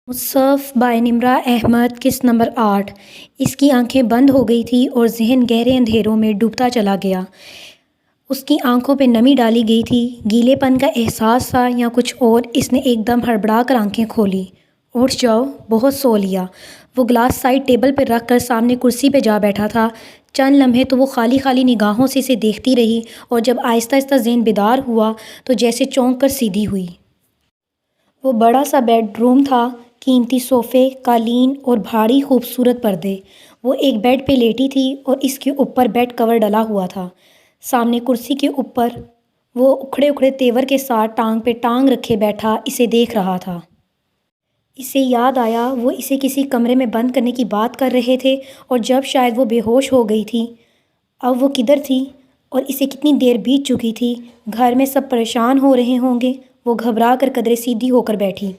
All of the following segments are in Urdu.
مصحف بائی نمرہ احمد قسط نمبر 8۔ اس کی آنکھیں بند ہو گئی تھیں اور ذہن گہرے اندھیروں میں ڈوبتا چلا گیا۔ اس کی آنکھوں پہ نمی ڈالی گئی تھی۔ گیلے پن کا احساس تھا یا کچھ اور۔ اس نے ایک دم ہڑبڑا کر آنکھیں کھولیں۔ اٹھ جاؤ، بہت سو لیا۔ وہ گلاس سائڈ ٹیبل پہ رکھ کر سامنے کرسی پہ جا بیٹھا تھا۔ چند لمحے تو وہ خالی خالی نگاہوں سے اسے دیکھتی رہی اور جب آہستہ آہستہ ذہن بیدار ہوا تو جیسے چونک کر سیدھی ہوئی۔ وہ بڑا سا بیڈ روم تھا، قیمتی صوفے، قالین اور بھاری خوبصورت پردے۔ وہ ایک بیڈ پہ لیٹی تھی اور اس کے اوپر بیڈ کور ڈلا ہوا تھا۔ سامنے کرسی کے اوپر وہ اکھڑے اکھڑے تیور کے ساتھ ٹانگ پہ ٹانگ رکھے بیٹھا اسے دیکھ رہا تھا۔ اسے یاد آیا وہ اسے کسی کمرے میں بند کرنے کی بات کر رہے تھے اور جب شاید وہ بے ہوش ہو گئی تھی۔ اب وہ کدھر تھی اور اسے کتنی دیر بیت چکی تھی؟ گھر میں سب پریشان ہو رہے ہوں گے۔ وہ گھبرا کر قدرے سیدھی ہو کر بیٹھی۔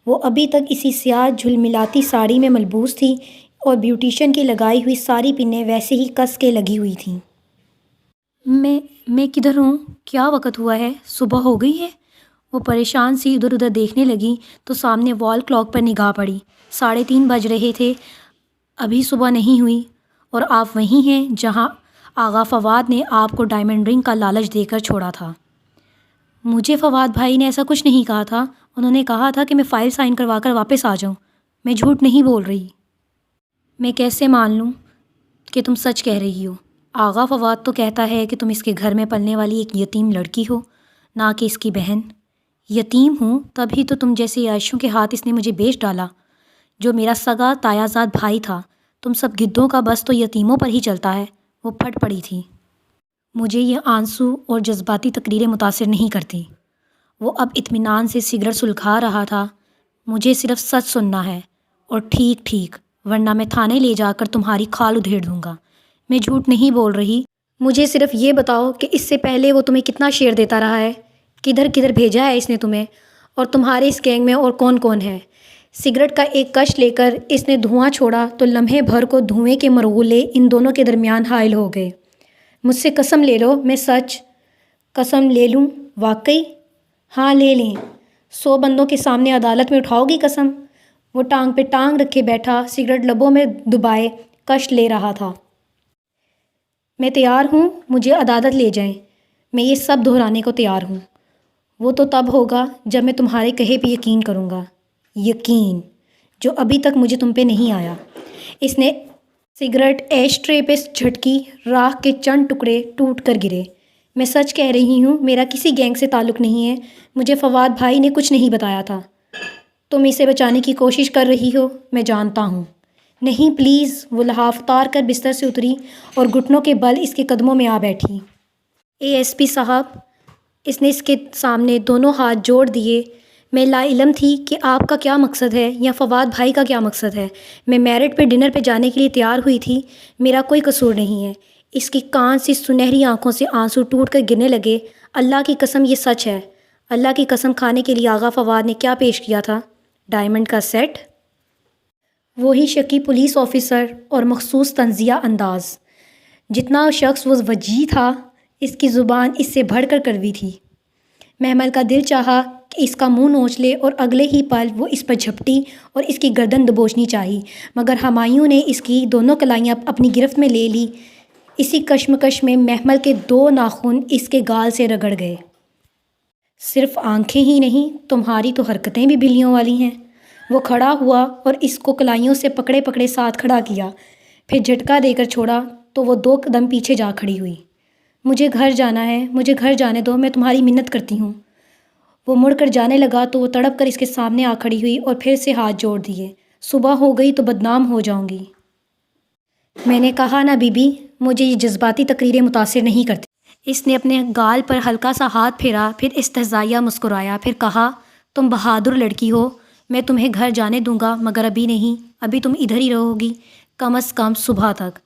وہ ابھی تک اسی سیاہ جھلملاتی ساڑی میں ملبوس تھی اور بیوٹیشین کی لگائی ہوئی ساری پنیں ویسے ہی کس کے لگی ہوئی تھیں۔ میں کدھر ہوں؟ کیا وقت ہوا ہے؟ صبح ہو گئی ہے؟ وہ پریشان سی ادھر ادھر دیکھنے لگی تو سامنے وال کلاک پر نگاہ پڑی۔ 3:30 بج رہے تھے۔ ابھی صبح نہیں ہوئی اور آپ وہیں ہیں جہاں آغا فواد نے آپ کو ڈائمنڈ رنگ کا لالچ دے کر چھوڑا تھا۔ مجھے فواد بھائی نے ایسا کچھ نہیں کہا تھا۔ انہوں نے کہا تھا کہ میں فائل سائن کروا کر واپس آ جاؤں۔ میں جھوٹ نہیں بول رہی۔ میں کیسے مان لوں کہ تم سچ کہہ رہی ہو؟ آغا فواد تو کہتا ہے کہ تم اس کے گھر میں پلنے والی ایک یتیم لڑکی ہو، نہ کہ اس کی بہن۔ یتیم ہوں تبھی تو تم جیسے عائشوں کے ہاتھ اس نے مجھے بیچ ڈالا، جو میرا سگا تایا زاد بھائی تھا۔ تم سب گدھوں کا بس تو یتیموں پر ہی چلتا ہے۔ وہ پھٹ پڑی تھی۔ مجھے یہ آنسو اور جذباتی تقریریں متاثر نہیں کرتی۔ وہ اب اطمینان سے سگریٹ سلگھا رہا تھا۔ مجھے صرف سچ سننا ہے اور ٹھیک ٹھیک، ورنہ میں تھانے لے جا کر تمہاری کھال ادھیڑ دوں گا۔ میں جھوٹ نہیں بول رہی۔ مجھے صرف یہ بتاؤ کہ اس سے پہلے وہ تمہیں کتنا شیر دیتا رہا ہے؟ کدھر کدھر بھیجا ہے اس نے تمہیں؟ اور تمہارے اس گینگ میں اور کون کون ہے؟ سگریٹ کا ایک کش لے کر اس نے دھواں چھوڑا تو لمحے بھر کو دھوئیں کے مرغولے ان دونوں کے درمیان حائل ہو گئے۔ مجھ سے قسم لے لو، میں سچ۔ قسم لے لوں؟ واقعی؟ ہاں لے لیں۔ 100 بندوں کے سامنے عدالت میں اٹھاؤ گی قسم؟ وہ ٹانگ پہ ٹانگ رکھے بیٹھا سگریٹ لبوں میں دبائے کش لے رہا تھا۔ میں تیار ہوں، مجھے عدالت لے جائیں۔ میں یہ سب دہرانے کو تیار ہوں۔ وہ تو تب ہوگا جب میں تمہارے کہے پہ یقین کروں گا۔ یقین جو ابھی تک مجھے تم پہ نہیں آیا۔ اس نے سگریٹ ایش ٹرے پہ جھٹکی، راکھ کے چند ٹکڑے ٹوٹ کر گرے۔ میں سچ کہہ رہی ہوں، میرا کسی گینگ سے تعلق نہیں ہے۔ مجھے فواد بھائی نے کچھ نہیں بتایا تھا۔ تم اسے بچانے کی کوشش کر رہی ہو، میں جانتا ہوں۔ نہیں پلیز۔ وہ لحاف اتار کر بستر سے اتری اور گھٹنوں کے بل اس کے قدموں میں آ بیٹھی۔ اے ایس پی صاحب، اس نے اس کے سامنے دونوں ہاتھ جوڑ دیے۔ میں لا علم تھی کہ آپ کا کیا مقصد ہے یا فواد بھائی کا کیا مقصد ہے۔ میں میرٹ پہ ڈنر پہ جانے کے لیے تیار ہوئی تھی۔ میرا کوئی قصور نہیں ہے۔ اس کی کان سی سنہری آنکھوں سے آنسو ٹوٹ کر گرنے لگے۔ اللہ کی قسم یہ سچ ہے۔ اللہ کی قسم کھانے کے لیے آغا فواد نے کیا پیش کیا تھا؟ ڈائمنڈ کا سیٹ؟ وہی شکی پولیس آفیسر اور مخصوص تنزیہ انداز۔ جتنا شخص وہ وجیح تھا، اس کی زبان اس سے بڑھ کر کڑوی تھی۔ محمل کا دل چاہا کہ اس کا منہ نوچ لے اور اگلے ہی پل وہ اس پر جھپٹی اور اس کی گردن دبوچنی چاہی، مگر ہمایوں نے اس کی دونوں کلائیاں اپنی گرفت میں لے لی۔ اسی کشمکش میں محمل کے 2 ناخن اس کے گال سے رگڑ گئے۔ صرف آنکھیں ہی نہیں، تمہاری تو حرکتیں بھی بلیوں والی ہیں۔ وہ کھڑا ہوا اور اس کو کلائیوں سے پکڑے پکڑے ساتھ کھڑا کیا، پھر جھٹکا دے کر چھوڑا تو وہ 2 قدم پیچھے جا کھڑی ہوئی۔ مجھے گھر جانا ہے، مجھے گھر جانے دو، میں تمہاری منت کرتی ہوں۔ وہ مڑ کر جانے لگا تو وہ تڑپ کر اس کے سامنے آ کھڑی ہوئی اور پھر سے ہاتھ جوڑ دیے۔ صبح ہو گئی تو بدنام ہو جاؤں گی۔ میں نے کہا نا بی بی، مجھے یہ جذباتی تقریریں متاثر نہیں کرتی۔ اس نے اپنے گال پر ہلکا سا ہاتھ پھیرا، پھر استہزائیہ مسکرایا، پھر کہا، تم بہادر لڑکی ہو، میں تمہیں گھر جانے دوں گا، مگر ابھی نہیں۔ ابھی تم ادھر ہی رہو گی، کم از کم صبح تک۔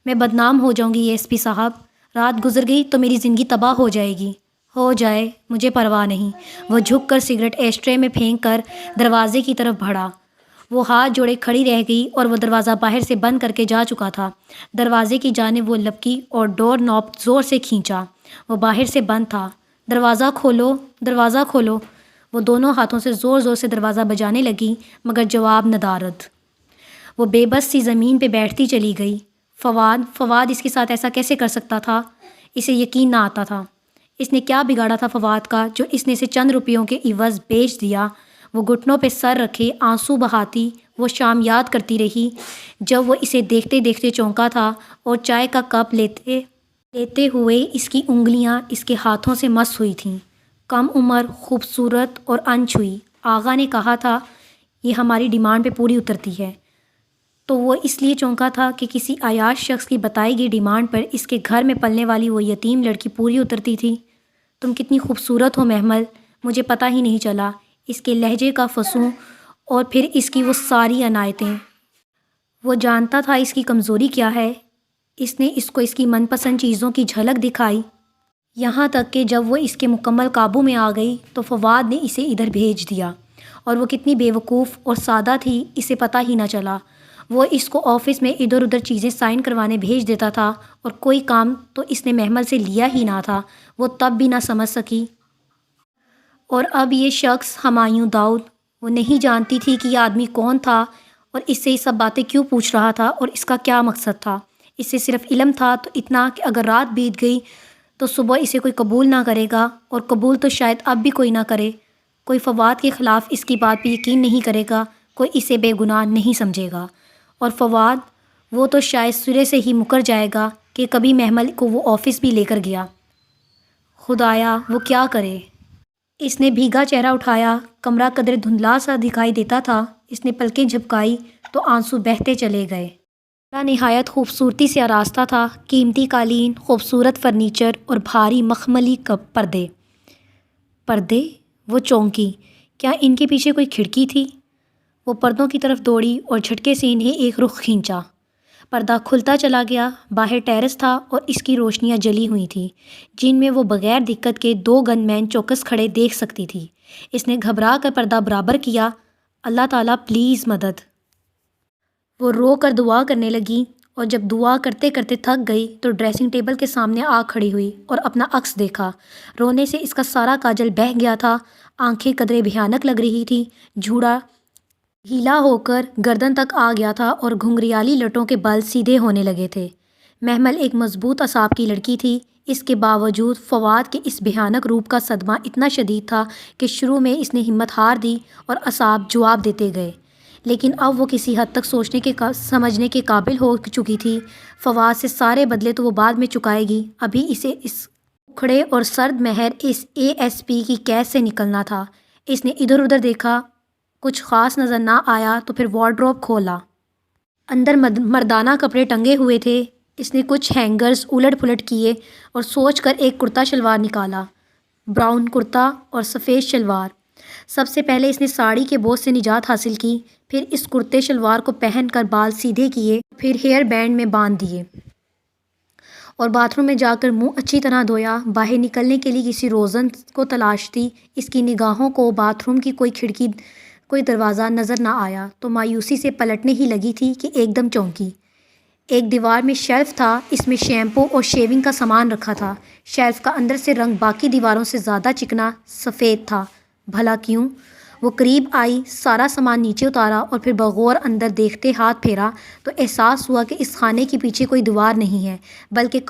میں بدنام ہو جاؤں گی ایس پی صاحب۔ رات گزر گئی تو میری زندگی تباہ ہو جائے گی۔ ہو جائے، مجھے پرواہ نہیں۔ وہ جھک کر سگریٹ ایش ٹرے میں پھینک کر دروازے کی طرف بڑھا۔ وہ ہاتھ جوڑے کھڑی رہ گئی اور وہ دروازہ باہر سے بند کر کے جا چکا تھا۔ دروازے کی جانب وہ لپکی اور ڈور نوب زور سے کھینچا۔ وہ باہر سے بند تھا۔ دروازہ کھولو، دروازہ کھولو۔ وہ دونوں ہاتھوں سے زور زور سے دروازہ بجانے لگی مگر جواب ندارد۔ وہ بے بس سی زمین پہ بیٹھتی چلی گئی۔ فواد اس کے ساتھ ایسا کیسے کر سکتا تھا؟ اسے یقین نہ آتا تھا۔ اس نے کیا بگاڑا تھا فواد کا جو اس نے اسے چند روپیوں کے عوض بیچ دیا؟ وہ گھٹنوں پہ سر رکھے آنسو بہاتی وہ شام یاد کرتی رہی جب وہ اسے دیکھتے دیکھتے چونکا تھا اور چائے کا کپ لیتے ہوئے اس کی انگلیاں اس کے ہاتھوں سے مس ہوئی تھیں۔ کم عمر، خوبصورت اور انچھوئی۔ آغا نے کہا تھا یہ ہماری ڈیمانڈ پہ پوری اترتی ہے۔ تو وہ اس لیے چونکا تھا کہ کسی عیاش شخص کی بتائی گئی ڈیمانڈ پر اس کے گھر میں پلنے والی وہ یتیم لڑکی پوری اترتی تھی۔ تم کتنی خوبصورت ہو محمل، مجھے پتہ ہی نہیں چلا۔ اس کے لہجے کا فصوں اور پھر اس کی وہ ساری عنایتیں۔ وہ جانتا تھا اس کی کمزوری کیا ہے۔ اس نے اس کو اس کی من پسند چیزوں کی جھلک دکھائی، یہاں تک کہ جب وہ اس کے مکمل قابو میں آ گئی تو فواد نے اسے ادھر بھیج دیا، اور وہ کتنی بے وقوف اور سادہ تھی اسے پتہ ہی نہ چلا۔ وہ اس کو آفس میں ادھر ادھر چیزیں سائن کروانے بھیج دیتا تھا اور کوئی کام تو اس نے محمل سے لیا ہی نہ تھا، وہ تب بھی نہ سمجھ سکی۔ اور اب یہ شخص ہمایوں داؤد، وہ نہیں جانتی تھی کہ یہ آدمی کون تھا اور اس سے یہ سب باتیں کیوں پوچھ رہا تھا اور اس کا کیا مقصد تھا۔ اس سے صرف علم تھا تو اتنا کہ اگر رات بیت گئی تو صبح اسے کوئی قبول نہ کرے گا، اور قبول تو شاید اب بھی کوئی نہ کرے۔ کوئی فواد کے خلاف اس کی بات پہ یقین نہیں کرے گا، کوئی اسے بے گناہ نہیں سمجھے گا، اور فواد وہ تو شاید سرے سے ہی مکر جائے گا کہ کبھی محمل کو وہ آفس بھی لے کر گیا۔ خدایا وہ کیا کرے؟ اس نے بھیگا چہرہ اٹھایا، کمرہ قدرے دھندلا سا دکھائی دیتا تھا۔ اس نے پلکیں جھپکائی تو آنسو بہتے چلے گئے۔ نہایت خوبصورتی سے آراستہ تھا، قیمتی قالین، خوبصورت فرنیچر اور بھاری مخملی پردے۔ وہ چونکی، کیا ان کے پیچھے کوئی کھڑکی تھی؟ وہ پردوں کی طرف دوڑی اور جھٹکے سے انہیں ایک رخ کھینچا۔ پردہ کھلتا چلا گیا۔ باہر ٹیرس تھا اور اس کی روشنیاں جلی ہوئی تھیں جن میں وہ بغیر دقت کے 2 گن مین چوکس کھڑے دیکھ سکتی تھی۔ اس نے گھبرا کر پردہ برابر کیا۔ اللہ تعالیٰ پلیز مدد۔ وہ رو کر دعا کرنے لگی، اور جب دعا کرتے کرتے تھک گئی تو ڈریسنگ ٹیبل کے سامنے آ کھڑی ہوئی اور اپنا عکس دیکھا۔ رونے سے اس کا سارا کاجل بہہ گیا تھا، آنکھیں قدرے بھیانک لگ رہی تھی، جھوڑا ڈھیلا ہو کر گردن تک آ گیا تھا اور گھنگریالی لٹوں کے بال سیدھے ہونے لگے تھے۔ محمل ایک مضبوط اعصاب کی لڑکی تھی، اس کے باوجود فواد کے اس بھیانک روپ کا صدمہ اتنا شدید تھا کہ شروع میں اس نے ہمت ہار دی اور اعصاب جواب دیتے گئے، لیکن اب وہ کسی حد تک سمجھنے کے قابل ہو چکی تھی۔ فواد سے سارے بدلے تو وہ بعد میں چکائے گی، ابھی اسے اس اکھڑے اور سرد مہر اس ASP کی قید سے نکلنا تھا۔ اس نے ادھر ادھر دیکھا، کچھ خاص نظر نہ آیا تو پھر وارڈروب کھولا۔ اندر مردانہ کپڑے ٹنگے ہوئے تھے۔ اس نے کچھ ہینگرز الٹ پلٹ کیے اور سوچ کر ایک کرتا شلوار نکالا، براؤن کرتا اور سفید شلوار۔ سب سے پہلے اس نے ساڑی کے بوجھ سے نجات حاصل کی، پھر اس کرتے شلوار کو پہن کر بال سیدھے کیے، پھر ہیئر بینڈ میں باندھ دیے اور باتھ روم میں جا کر منہ اچھی طرح دھویا۔ باہر نکلنے کے لیے کسی روزن کو تلاشتی، اس کی نگاہوں کو باتھ روم کی کوئی کھڑکی، کوئی دروازہ نظر نہ آیا تو مایوسی سے پلٹنے ہی لگی تھی کہ ایک دم چونکی۔ ایک دیوار میں شیلف تھا، اس میں شیمپو اور شیونگ کا سامان رکھا تھا۔ شیلف کا اندر سے رنگ باقی دیواروں سے زیادہ چکنا سفید تھا۔ بھلا کیوں؟ وہ قریب آئی، سارا سامان نیچے اتارا اور پھر بغور اندر دیکھتے ہاتھ پھیرا تو احساس ہوا کہ اس خانے کے پیچھے کوئی دیوار نہیں ہے بلکہ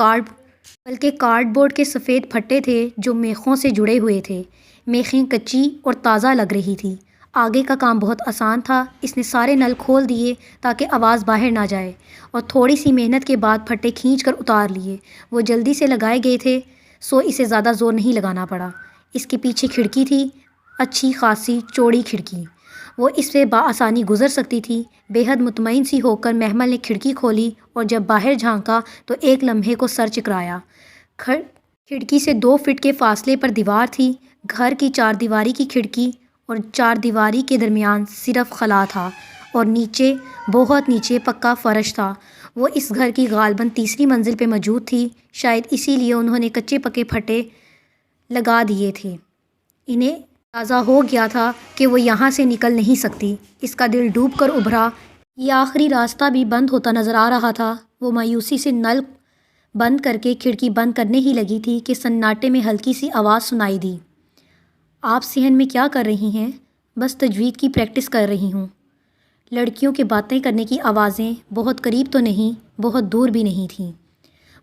کارڈ بورڈ کے سفید پھٹے تھے جو میخوں سے جڑے ہوئے تھے۔ میخیں کچی اور تازہ لگ رہی تھی۔ آگے کا کام بہت آسان تھا۔ اس نے سارے نل کھول دیے تاکہ آواز باہر نہ جائے اور تھوڑی سی محنت کے بعد پھٹے کھینچ کر اتار لیے۔ وہ جلدی سے لگائے گئے تھے سو اسے زیادہ زور نہیں لگانا پڑا۔ اس کے پیچھے کھڑکی تھی، اچھی خاصی چوڑی کھڑکی، وہ اس سے بآسانی گزر سکتی تھی۔ بے حد مطمئن سی ہو کر محمل نے کھڑکی کھولی اور جب باہر جھانکا تو ایک لمحے کو سر چکرایا۔ کھڑکی سے 2 فٹ کے فاصلے پر دیوار تھی۔ گھر کی 4 دیواری کی کھڑکی اور 4 دیواری کے درمیان صرف خلا تھا اور نیچے، بہت نیچے پکا فرش تھا۔ وہ اس گھر کی غالباً 3ری منزل پہ موجود تھی، شاید اسی لیے انہوں نے کچے پکے پھٹے لگا دیے تھے۔ انہیں اندازہ ہو گیا تھا کہ وہ یہاں سے نکل نہیں سکتی۔ اس کا دل ڈوب کر ابھرا۔ یہ آخری راستہ بھی بند ہوتا نظر آ رہا تھا۔ وہ مایوسی سے نل بند کر کے کھڑکی بند کرنے ہی لگی تھی کہ سناٹے میں ہلکی سی آواز سنائی دی، آپ صحن میں کیا کر رہی ہیں؟ بس تجوید کی پریکٹس کر رہی ہوں۔ لڑکیوں کے باتیں کرنے کی آوازیں بہت قریب تو نہیں، بہت دور بھی نہیں تھیں۔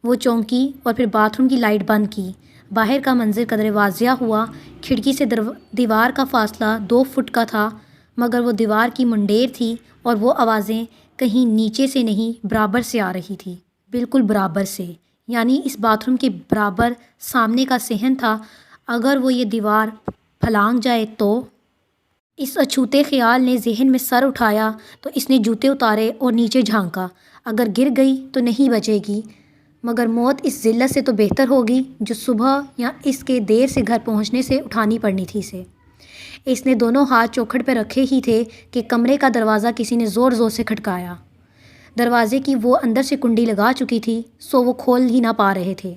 وہ چونکی اور پھر باتھ روم کی لائٹ بند کی۔ باہر کا منظر قدرے واضح ہوا۔ کھڑکی سے دیوار کا فاصلہ 2 فٹ کا تھا، مگر وہ دیوار کی منڈیر تھی اور وہ آوازیں کہیں نیچے سے نہیں، برابر سے آ رہی تھی، بالکل برابر سے، یعنی اس باتھ روم کے برابر سامنے کا صحن تھا۔ اگر وہ یہ دیوار پھلانگ جائے تو؟ اس اچھوتے خیال نے ذہن میں سر اٹھایا تو اس نے جوتے اتارے اور نیچے جھانکا۔ اگر گر گئی تو نہیں بچے گی، مگر موت اس ذلت سے تو بہتر ہوگی جو صبح یا اس کے دیر سے گھر پہنچنے سے اٹھانی پڑنی تھی اسے۔ اس نے دونوں ہاتھ چوکھٹ پہ رکھے ہی تھے کہ کمرے کا دروازہ کسی نے زور زور سے کھٹکایا۔ دروازے کی وہ اندر سے کنڈی لگا چکی تھی، سو وہ کھول ہی نہ پا رہے تھے۔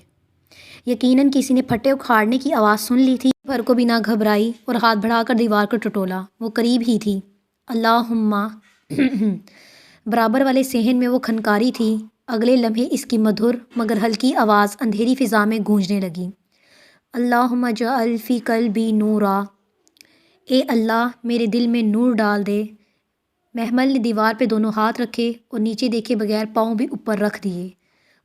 یقیناً کسی نے پھٹے اکھاڑنے کی آواز سن لی تھی۔ بھر کو بھی نہ گھبرائی اور ہاتھ بڑھا کر دیوار کو ٹٹولا۔ وہ قریب ہی تھی۔ اللہم برابر والے صحن میں وہ کھنکاری تھی۔ اگلے لمحے اس کی مدھر مگر ہلکی آواز اندھیری فضا میں گونجنے لگی۔ اللہم اجعل فی قلبی نورا، اے اللہ میرے دل میں نور ڈال دے۔ محمل نے دیوار پہ دونوں ہاتھ رکھے اور نیچے دیکھے بغیر پاؤں بھی اوپر رکھ دیے۔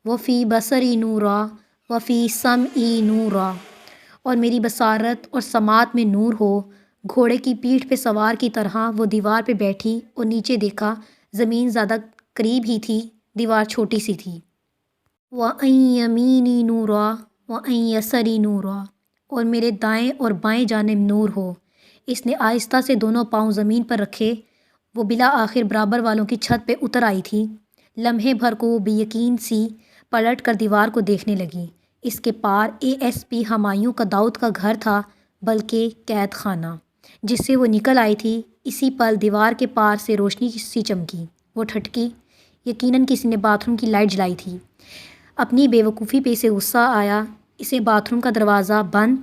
وفی بصری نورا وفی سمعی نورا، اور میری بصارت اور سماعت میں نور ہو۔ گھوڑے کی پیٹھ پہ سوار کی طرح وہ دیوار پہ بیٹھی اور نیچے دیکھا۔ زمین زیادہ قریب ہی تھی، دیوار چھوٹی سی تھی۔ وَعَنْ یَمِینِی نورا وَعَنْ یَسَرِی نورا، اور میرے دائیں اور بائیں جانب نور ہو۔ اس نے آہستہ سے دونوں پاؤں زمین پر رکھے۔ وہ بالآخر برابر والوں کی چھت پہ اتر آئی تھی۔ لمحے بھر کو وہ بے یقین سی پلٹ کر دیوار کو دیکھنے لگی۔ اس کے پار ASP ہمایوں کا داؤد کا گھر تھا، بلکہ قید خانہ جس سے وہ نکل آئی تھی۔ اسی پل دیوار کے پار سے روشنی سی چمکی۔ وہ ٹھٹکی۔ یقیناً کسی نے باتھ روم کی لائٹ جلائی تھی۔ اپنی بے وقوفی پہ اسے غصہ آیا۔ اسے باتھ روم کا دروازہ بند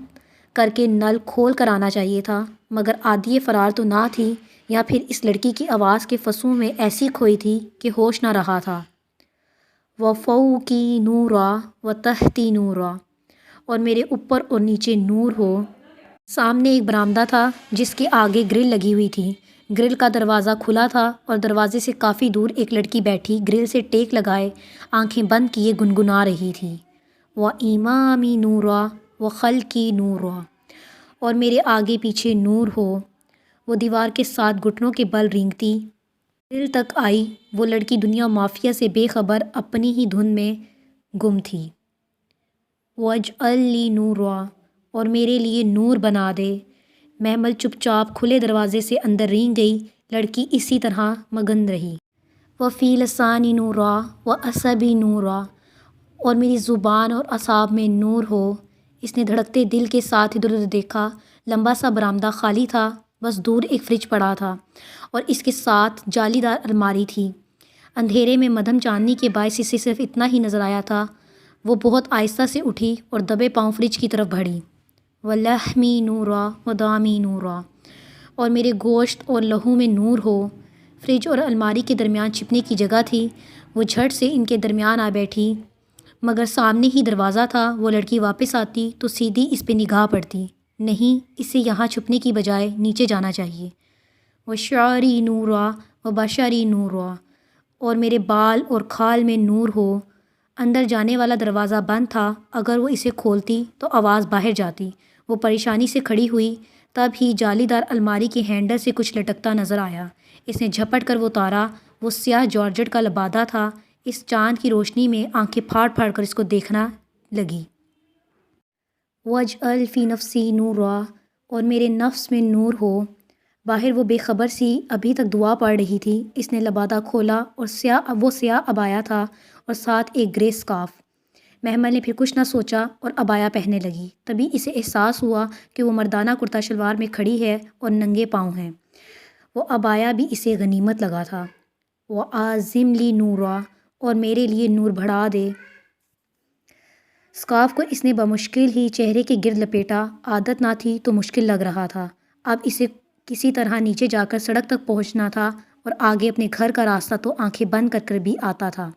کر کے نل کھول کر آنا چاہیے تھا، مگر عادیِ فرار تو نہ تھی، یا پھر اس لڑکی کی آواز کے فصوں میں ایسی کھوئی تھی کہ ہوش نہ رہا تھا۔ وَفَوْقِی نُورًا وَتَحْتِی نُورًا، اور میرے اوپر اور نیچے نور ہو۔ سامنے ایک برآمدہ تھا جس کے آگے گرل لگی ہوئی تھی۔ گرل کا دروازہ کھلا تھا اور دروازے سے کافی دور ایک لڑکی بیٹھی گرل سے ٹیک لگائے آنکھیں بند کیے گنگنا رہی تھی۔ وَإِمَامِی نُورًا وَخَلْفِی نُورًا، اور میرے آگے پیچھے نور ہو۔ وہ دیوار کے ساتھ گھٹنوں کے بل رینگتی گرل تک آئی۔ وہ لڑکی دنیا مافیا سے بے خبر اپنی ہی دھن میں گم تھی۔ وَاجْعَل لِی نُورًا، اور میرے لیے نور بنا دے۔ محمل چپ چاپ کھلے دروازے سے اندر رینگ گئی۔ لڑکی اسی طرح مگن رہی۔ وَفِی لِسَانِی نُورًا وَعَصَبِی نُورًا، اور میری زبان اور اعصاب میں نور ہو۔ اس نے دھڑکتے دل کے ساتھ ادھر ادھر دیکھا۔ لمبا سا برآمدہ خالی تھا، بس دور ایک فریج پڑا تھا اور اس کے ساتھ جالی دار الماری تھی۔ اندھیرے میں مدھم چاندنی کے باعث اسے صرف اتنا ہی نظر آیا تھا۔ وہ بہت آہستہ سے اٹھی اور دبے پاؤں فریج کی طرف بڑھی۔ وَلَحْمِی نُورًا وَدَمِی نُورًا، اور میرے گوشت اور لہو میں نور ہو۔ فریج اور الماری کے درمیان چھپنے کی جگہ تھی۔ وہ جھٹ سے ان کے درمیان آ بیٹھی، مگر سامنے ہی دروازہ تھا۔ وہ لڑکی واپس آتی تو سیدھی اس پہ نگاہ پڑتی۔ نہیں، اسے یہاں چھپنے کی بجائے نیچے جانا چاہیے۔ وَشَعْرِی نُورًا وَبَشَرِی نُورًا، اور میرے بال اور کھال میں نور ہو۔ اندر جانے والا دروازہ بند تھا۔ اگر وہ اسے کھولتی تو آواز باہر جاتی۔ وہ پریشانی سے کھڑی ہوئی، تب ہی جالی دار الماری کے ہینڈل سے کچھ لٹکتا نظر آیا۔ اس نے جھپٹ کر وہ اتارا۔ وہ سیاہ جارجٹ کا لبادہ تھا۔ اس چاند کی روشنی میں آنکھیں پھاڑ پھاڑ کر اس کو دیکھنا لگی۔ وَاجْعَل فِی نَفْسِی نُورًا، اور میرے نفس میں نور ہو۔ باہر وہ بے خبر سی ابھی تک دعا پڑھ رہی تھی۔ اس نے لبادہ کھولا اور وہ سیاہ عبایا تھا اور ساتھ ایک گرے اسکارف۔ محمل نے پھر کچھ نہ سوچا اور عبایا پہننے لگی۔ تبھی اسے احساس ہوا کہ وہ مردانہ کرتا شلوار میں کھڑی ہے اور ننگے پاؤں ہیں۔ وہ عبایا بھی اسے غنیمت لگا تھا۔ وَأَعْظِمْ لِی نُورًا، اور میرے لیے نور بڑھا دے۔ اسکارف کو اس نے بمشکل ہی چہرے کے گرد لپیٹا۔ عادت نہ تھی تو مشکل لگ رہا تھا۔ اب اسے کسی طرح نیچے جا کر سڑک تک پہنچنا تھا اور آگے اپنے گھر کا راستہ تو آنکھیں بند کر کر بھی آتا تھا۔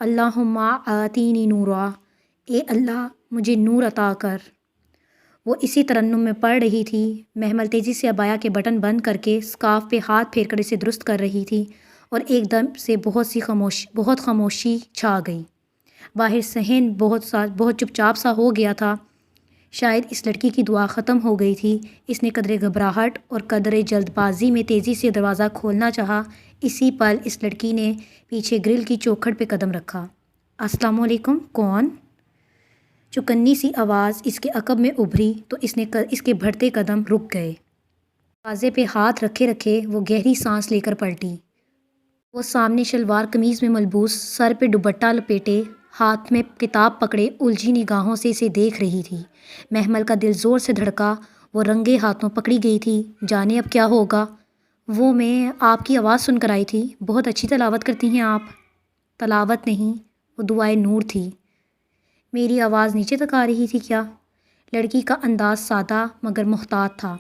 اللہم آتینی نورا، اے اللہ مجھے نور عطا کر۔ وہ اسی ترنم میں پڑھ رہی تھی۔ محمل تیزی سے عبایا کے بٹن بند کر کے اسکارف پہ ہاتھ پھیر کر اسے درست کر رہی تھی اور ایک دم سے بہت خاموشی چھا گئی۔ باہر صحن بہت چپ چاپ سا ہو گیا تھا۔ شاید اس لڑکی کی دعا ختم ہو گئی تھی۔ اس نے قدرے گھبراہٹ اور قدرے جلد بازی میں تیزی سے دروازہ کھولنا چاہا۔ اسی پل اس لڑکی نے پیچھے گرل کی چوکھٹ پہ قدم رکھا۔ السلام علیکم، کون؟ چکنی سی آواز اس کے عقب میں ابھری تو اس کے بڑھتے قدم رک گئے۔ دروازے پہ ہاتھ رکھے رکھے وہ گہری سانس لے کر پلٹی۔ وہ سامنے شلوار قمیض میں ملبوس، سر پہ دوپٹہ لپیٹے، ہاتھ میں کتاب پکڑے الجھی نگاہوں سے اسے دیکھ رہی تھی۔ محمل کا دل زور سے دھڑکا۔ وہ رنگے ہاتھوں پکڑی گئی تھی۔ جانے اب کیا ہوگا؟ وہ میں آپ کی آواز سن کر آئی تھی۔ بہت اچھی تلاوت کرتی ہیں آپ۔ تلاوت نہیں، وہ دعائے نور تھی۔ میری آواز نیچے تک آ رہی تھی کیا؟ لڑکی کا انداز سادہ مگر محتاط تھا۔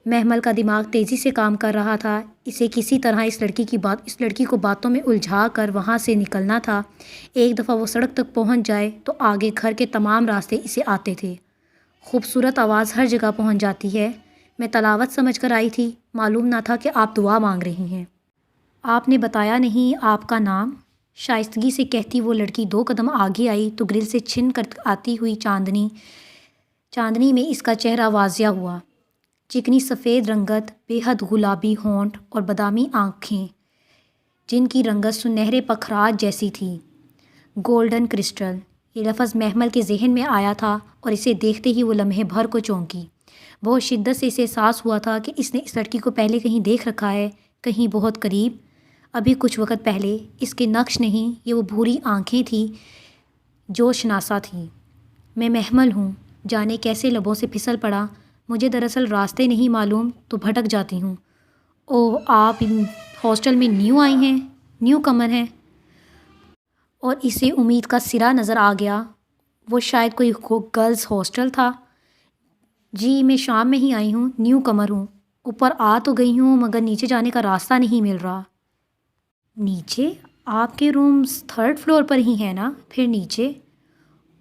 محمل کا دماغ تیزی سے کام کر رہا تھا۔ اسے کسی طرح اس لڑکی کو باتوں میں الجھا کر وہاں سے نکلنا تھا۔ ایک دفعہ وہ سڑک تک پہنچ جائے تو آگے گھر کے تمام راستے اسے آتے تھے۔ خوبصورت آواز ہر جگہ پہنچ جاتی ہے۔ میں تلاوت سمجھ کر آئی تھی، معلوم نہ تھا کہ آپ دعا مانگ رہی ہیں۔ آپ نے بتایا نہیں آپ کا نام؟ شائستگی سے کہتی وہ لڑکی 2 قدم آگے آئی تو گرل سے چھن کر آتی ہوئی چاندنی میں اس کا چہرہ واضح ہوا۔ چکنی سفید رنگت، بے حد گلابی ہونٹ اور بادامی آنکھیں جن کی رنگت سنہرے پکھراج جیسی تھی۔ گولڈن کرسٹل، یہ لفظ محمل کے ذہن میں آیا تھا اور اسے دیکھتے ہی وہ لمحے بھر کو چونکی۔ بہت شدت سے اسے احساس ہوا تھا کہ اس نے اس لڑکی کو پہلے کہیں دیکھ رکھا ہے، کہیں بہت قریب، ابھی کچھ وقت پہلے۔ اس کے نقش نہیں، یہ وہ بھوری آنکھیں تھیں جو شناسا تھیں۔ میں محمل ہوں، جانے کیسے لبوں سے پھسل پڑا۔ مجھے دراصل راستے نہیں معلوم تو بھٹک جاتی ہوں۔ اوہ، آپ ہاسٹل میں نیو آئی ہیں، نیو کمر ہیں؟ اور اسے امید کا سرا نظر آ گیا۔ وہ شاید کوئی گرلز ہاسٹل تھا۔ جی میں شام میں ہی آئی ہوں، نیو کمر ہوں۔ اوپر آ تو گئی ہوں مگر نیچے جانے کا راستہ نہیں مل رہا۔ نیچے؟ آپ کے رومز 3rd فلور پر ہی ہیں نا، پھر نیچے؟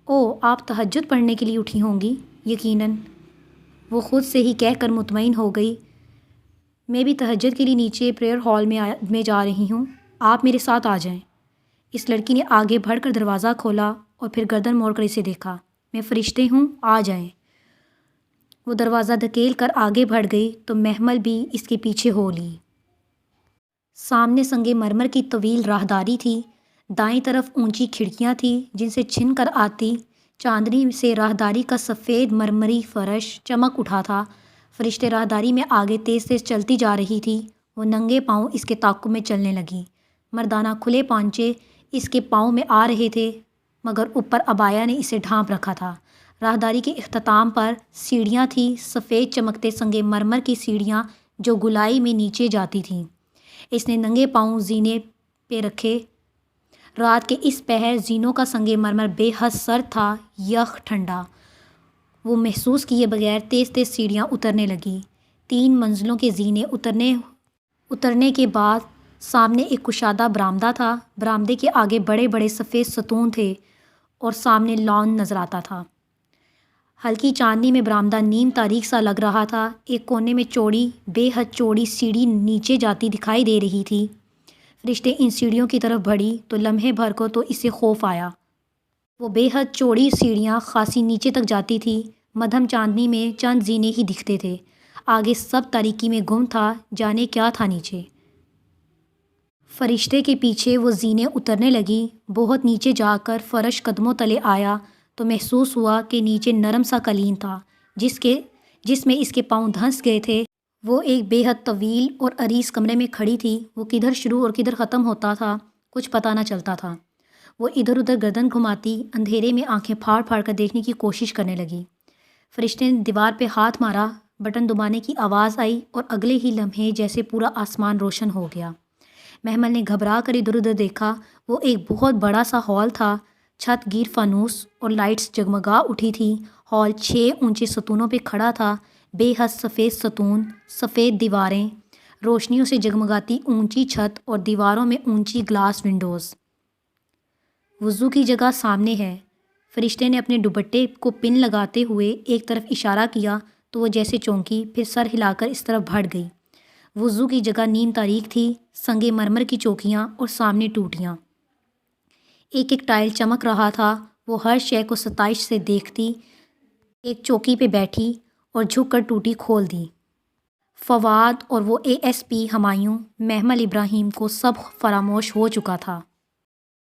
اوہ، آپ تہجد پڑھنے کے لیے اٹھی ہوں گی یقیناً، وہ خود سے ہی کہہ کر مطمئن ہو گئی۔ میں بھی تہجد کے لیے نیچے پریئر ہال میں جا رہی ہوں، آپ میرے ساتھ آ جائیں۔ اس لڑکی نے آگے بڑھ کر دروازہ کھولا اور پھر گردن موڑ کر اسے دیکھا۔ میں فرشتے ہوں، آ جائیں۔ وہ دروازہ دھکیل کر آگے بڑھ گئی تو محمل بھی اس کے پیچھے ہو لی۔ سامنے سنگ مرمر کی طویل راہداری تھی۔ دائیں طرف اونچی کھڑکیاں تھیں جن سے چھن کر آتی چاندنی سے راہداری کا سفید مرمری فرش چمک اٹھا تھا۔ فرشتے راہداری میں آگے تیز تیز چلتی جا رہی تھی۔ وہ ننگے پاؤں اس کے تعاقب میں چلنے لگی۔ مردانہ کھلے پانچے اس کے پاؤں میں آ رہے تھے مگر اوپر عبایا نے اسے ڈھانپ رکھا تھا۔ راہداری کے اختتام پر سیڑھیاں تھیں، سفید چمکتے سنگ مرمر کی سیڑھیاں جو گلائی میں نیچے جاتی تھیں۔ اس نے ننگے پاؤں زینے پہ رکھے۔ رات کے اس پہر زینوں کا سنگ مرمر بے حد سرد تھا، یخ ٹھنڈا۔ وہ محسوس کیے بغیر تیز تیز سیڑھیاں اترنے لگی۔ 3 منزلوں کے زینے اترنے کے بعد سامنے ایک کشادہ برآمدہ تھا۔ برآمدے کے آگے بڑے بڑے سفید ستون تھے اور سامنے لان نظر آتا تھا۔ ہلکی چاندنی میں برآمدہ نیم تاریک سا لگ رہا تھا۔ ایک کونے میں چوڑی، بے حد چوڑی سیڑھی نیچے جاتی دکھائی دے رہی تھی۔ فرشتے ان سیڑھیوں کی طرف بڑھی تو لمحے بھر کو تو اسے خوف آیا۔ وہ بے حد چوڑی سیڑھیاں خاصی نیچے تک جاتی تھی۔ مدھم چاندنی میں چند زینے ہی دکھتے تھے، آگے سب تاریکی میں گم تھا، جانے کیا تھا نیچے۔ فرشتے کے پیچھے وہ زینے اترنے لگی۔ بہت نیچے جا کر فرش قدموں تلے آیا تو محسوس ہوا کہ نیچے نرم سا قالین تھا جس میں اس کے پاؤں دھنس گئے تھے۔ وہ ایک بے حد طویل اور عریض کمرے میں کھڑی تھی۔ وہ کدھر شروع اور کدھر ختم ہوتا تھا کچھ پتہ نہ چلتا تھا۔ وہ ادھر ادھر گردن گھماتی اندھیرے میں آنکھیں پھاڑ پھاڑ کر دیکھنے کی کوشش کرنے لگی۔ فرشتے نے دیوار پہ ہاتھ مارا، بٹن دبانے کی آواز آئی اور اگلے ہی لمحے جیسے پورا آسمان روشن ہو گیا۔ محمل نے گھبرا کر ادھر ادھر دیکھا۔ وہ ایک بہت بڑا سا ہال تھا، چھت گیر فانوس اور لائٹس جگمگا اٹھی تھی۔ ہال 6 اونچے ستونوں پہ کھڑا تھا، بے حد سفید ستون، سفید دیواریں، روشنیوں سے جگمگاتی اونچی چھت اور دیواروں میں اونچی گلاس ونڈوز۔ وضو کی جگہ سامنے ہے، فرشتے نے اپنے دوپٹے کو پن لگاتے ہوئے ایک طرف اشارہ کیا تو وہ جیسے چونکی، پھر سر ہلا کر اس طرف بڑھ گئی۔ وضو کی جگہ نیم تاریک تھی، سنگ مرمر کی چوکیاں اور سامنے ٹوٹیاں۔ ایک ایک ٹائل چمک رہا تھا۔ وہ ہر شے کو ستائش سے دیکھتی، ایک چوکی پہ بیٹھی اور جھک کر ٹوٹی کھول دی۔ فواد اور وہ ASP ہمایوں، محمل ابراہیم کو سب فراموش ہو چکا تھا۔